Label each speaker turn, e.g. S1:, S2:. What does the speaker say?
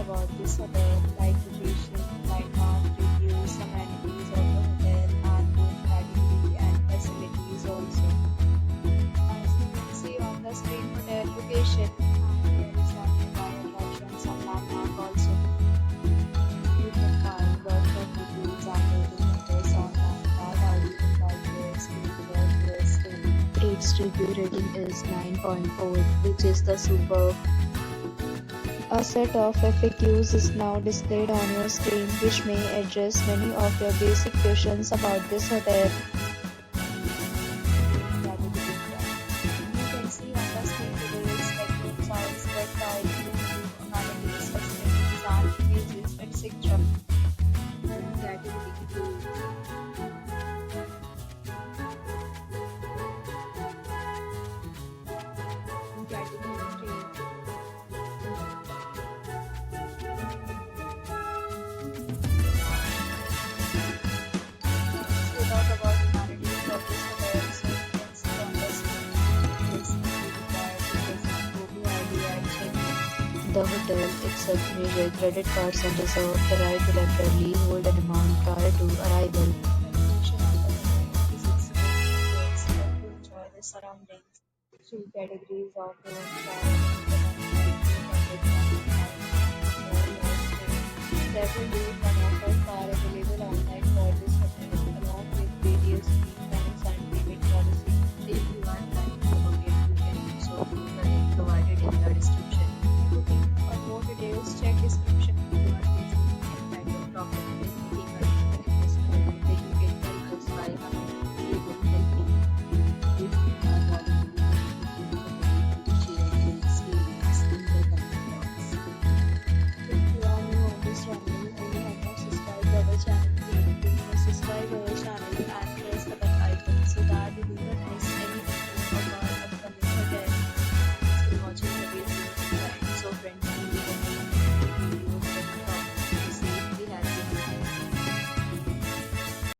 S1: about this hotel, like location, landmark, reviews, amenities of the hotel, and room category and facilities also. As you can see on the screen, hotel location, and there is nearby attractions and landmark also. You can find lots of reviews and rating of this online that are even by players to the US too. Its review rating is 9.4, which is the superb. A set of FAQs is now displayed on your screen, which may address many of your basic questions about this hotel. You can see on the screen details like room size, bed type, room amenities, facilities, and images, etc. Category. Category 3. We talk about amenities of this hotel, so you can see on the screen this is required to present photo ID and check-in. The hotel accepts major credit cards and reserves the right to temporarily hold an amount prior to arrival. Accommodation at the hotel is excellent to enjoy the surroundings. Three categories of room type: several days and offers are available online